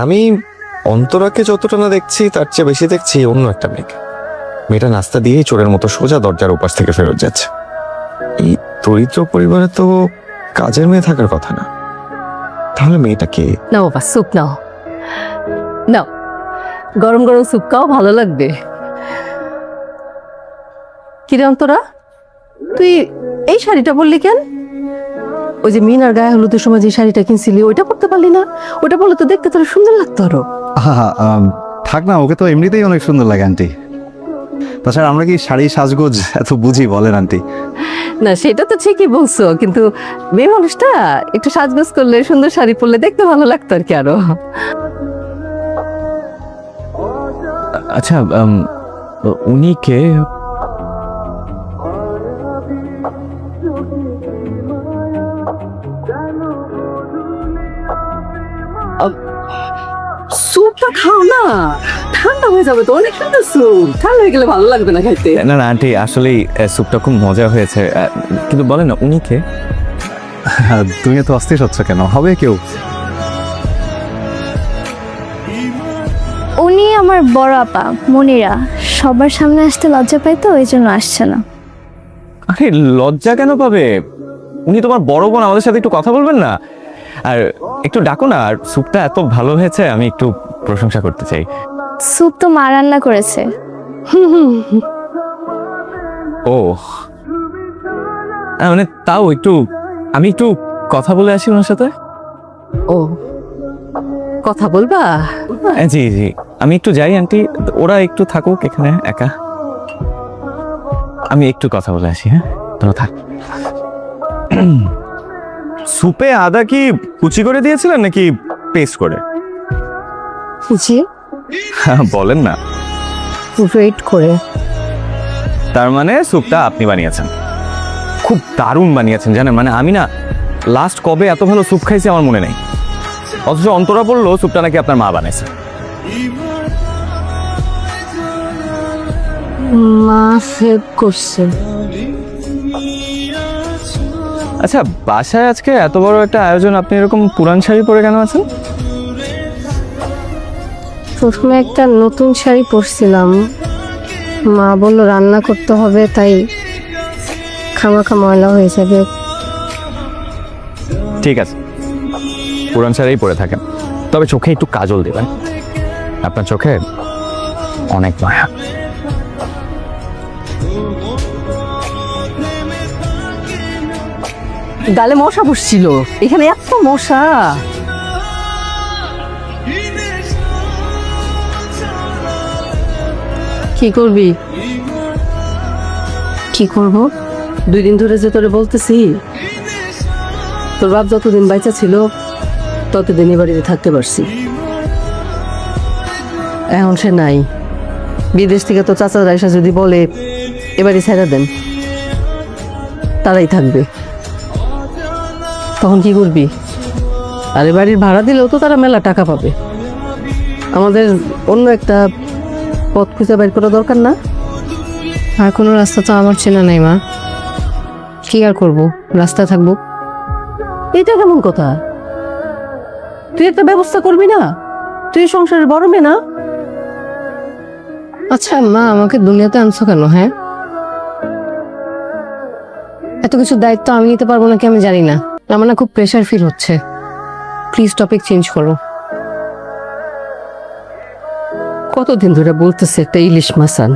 আমি অন্তরাকে যতটা না দেখছি তার চেয়ে বেশি দেখছি অন্য একটা মেয়েকে। মেয়েটা নাস্তা দিয়েই চোরের মতো সোজা দরজার উপাস থেকে ফেরত যাচ্ছে। এই দরিদ্র পরিবারে তো কাজের মেয়ে থাকার কথা না। তাহলে মেয়েটা কে? নাও বাবা, স্যুপ নাও। নাও, গরম গরম স্যুপ খাও, ভালো লাগবে। কিরে অন্তরা, তুই এই শাড়িটা পরলি কেন? ওই যে মিনার গায়ে হলুদের সময় যে শাড়িটা কিনছিলি ওইটা পরতে পারলি না? ওটা পরলে তো দেখতে তোর সুন্দর লাগতো আরো। থাক না, ওকে তো এমনিতেই অনেক সুন্দর লাগে আন্টি। তাছাড়া আমরা কি শাড়ি সাজগোজ এত বুঝি বলেন আন্টি? না সেটা তো ঠিকই বলছো, কিন্তু মেয়ে মানুষটা একটু সাজগোজ করলে, সুন্দর শাড়ি পরলে দেখতে ভালো লাগতো আর কি আরো। আচ্ছা, উনি কে? স্যুপটা খাও না, ঠান্ডা হয়ে যাবে তো। অনেক সুন্দর স্যুপ, ঠান্ডা হয়ে গেলে ভালো লাগবে না খাইতে। না না আন্টি, আসলেই স্যুপটা খুব মজা হয়েছে। কিন্তু বলেন না, উনি কে? তুমি তো অস্থির হচ্ছ কেন? হবে কেউ? উনি আমার বড় আপা মনিরা। সবার সামনে আসতে লজ্জা পায় তো, এই জন্য আসছে না। আরে লজ্জা কেন পাবে? উনি তোমার বড় বোন, আমাদের সাথে একটু কথা বলবেন না? আর একটু ডাকো না। আর স্যুপটা এত ভালো হয়েছে, আমি একটু প্রশংসা করতে চাই। স্যুপ তো মা রান্না করেছে। ও মানে তাও একটু, আমি একটু কথা বলে আসি ওনার সাথে। ও, কথা বলবা? জি জি, আমি একটু যাই আন্টি, ওরা একটু থাকুক এখানে একা। আমি একটু কথা বলে আসি। হ্যাঁ, তোরা থাক। স্যুপে আদা কি কুচি করে দিয়েছিলেন নাকি পেস্ট করে? জি, বলেন না। ওয়েট করে। তার মানে স্যুপটা আপনি বানিয়েছেন? খুব দারুণ বানিয়েছেন জানেন। মানে আমি না লাস্ট কবে এত ভালো স্যুপ খাইছি আমার মনে নেই। অথচ অন্তরা বললো স্যুপটা নাকি আপনার মা বানাইছে। মা হেল্প করছে। আচ্ছা, বাসায় আজকে এত বড় একটা আয়োজন, আপনি এরকম পুরান শাড়ি পরে কেন আছেন? প্রথমে একটা নতুন শাড়ি পরছিলাম, মা বলল রান্না করতে হবে, তাই খামাখা ময়লা হয়ে যাবে। ঠিক আছে, পুরান শাড়িই পরে থাকেন, তবে চোখে একটু কাজল দেবেন। আপনার চোখে অনেক মায়া। গালে মশা বসছিল, এখানে এত মশা। কি করবি? কি করব? 2 দিন ধরে যে তোরে বলতেছি, তোর বাপ যতদিন বাইচা ছিল ততদিন এ বাড়িতে থাকতে পারছি। এখন সে নাই। বিদেশ থেকে তো চাচা রাইসা যদি বলে এবারে ছেড়ে দেন, তারাই থাকবে। তখন কি করবি? আর এ বাড়ির ভাড়া দিলেও তো তারা মেলা টাকা পাবে। আমাদের অন্য একটা পথ খুঁজে বের করা দরকার না? আর কোনো রাস্তা তো আমার চেনা নাই মা, কি আর করব, রাস্তায় থাকবো। এটা কেমন কথা? তুই একটা ব্যবস্থা করবি না? তুই সংসারের বড় মেয়ে না? আচ্ছা মা, আমাকে দুনিয়াতে আনছো কেন? হ্যাঁ, এত কিছু দায়িত্ব আমি নিতে পারবো নাকি আমি জানি না। আমার না খুব প্রেশার ফিল হচ্ছে। প্লিজ টপিক চেঞ্জ করো। কতদিন ধরে বলতেছে একটা ইলিশ মাছ আন।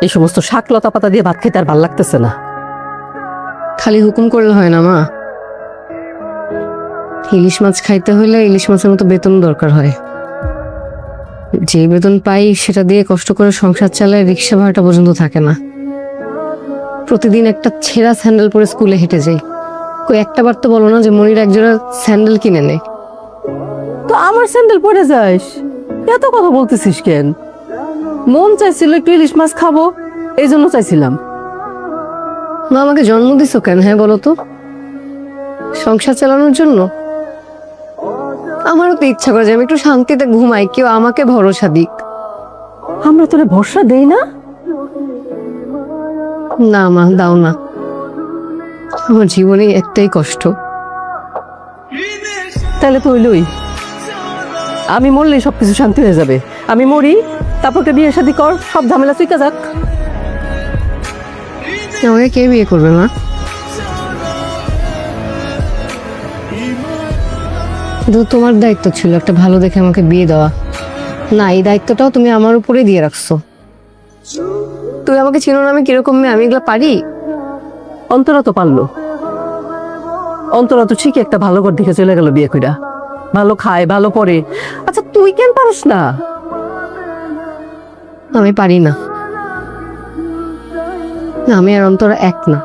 এই সমস্ত শাক লতা পাতা দিয়ে ভাত খেতে আর ভাল লাগতেছে না। খালি হুকুম করলে হয় না মা, ইলিশ মাছ খাইতে হলে ইলিশ মাছের মতো বেতন দরকার হয়। যে বেতন পাই সেটা দিয়ে কষ্ট করে সংসার চালায়, রিক্সা ভাড়াটা পর্যন্ত থাকে না। প্রতিদিন একটা ছেঁড়া স্যান্ডেল পরে স্কুলে হেঁটে যাই। কই একটা বার তো বলো না যে মনির একজোড়া স্যান্ডেল কিনে নে। তো আমার স্যান্ডেল পরে যাস, এত কথা বলতেছিস কেন? মন চাইছিল একটু ইলিশ মাছ খাবো, এই জন্য চাইছিলাম। মা আমাকে জন্ম দিছো কেন? হ্যাঁ বলো তো, সংসার চালানোর জন্য? আমারও তো ইচ্ছা করে যে আমি একটু শান্তিতে ঘুমাই, কেউ আমাকে ভরসা দিক। আমরা তোরে ভরসা দেই না? না মা, দাও না। আমার জীবনে একটাই কষ্ট। তাহলে তো হইলই, আমি মরলেই সব কিছু শান্তি হয়ে যাবে। আমি মরি, তারপরকে বিয়ে শাদি কর, সব ঝামেলা চুইকা যাক। আমাকে কে বিয়ে করবে মা? কিন্তু তোমার দায়িত্ব ছিল একটা ভালো দেখে আমাকে বিয়ে দেওয়া। না, এই দায়িত্বটাও তুমি আমার উপরেই দিয়ে রাখছো। তুমি আমাকে চিনো না আমি কিরকম মেয়ে, আমি এগুলো পারি? অন্তরা তো পারলো। অন্তরা তো ঠিকই একটা ভালো ঘর দেখে চলে গেল বিয়ে কইরা, ভালো খায় ভালো পরে। আচ্ছা তুই কেন পারস না? আমি পারি না। না, আমি আর অন্তরা এক না।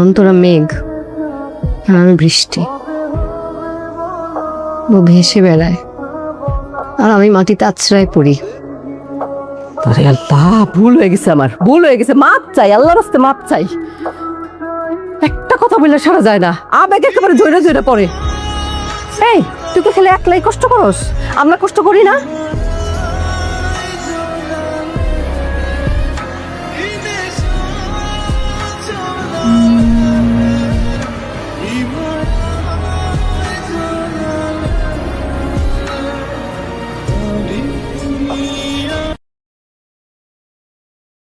অন্তরা মেঘ আর আমি বৃষ্টি। ও ভেসে বেড়ায় আর আমি মাটিতে আছড়ায় পড়ি। আরে আল্লাহ, ভুল হয়ে গেছে, আমার ভুল হয়ে গেছে, মাপ চাই, আল্লাহর রাস্তে মাপ চাই। একটা কথা বললে সারা যায় না, আবেগ একেবারে জোরে জোরে পড়ে। এই তুই কি খেলে একলাই কষ্ট করস? আমরা কষ্ট করি না?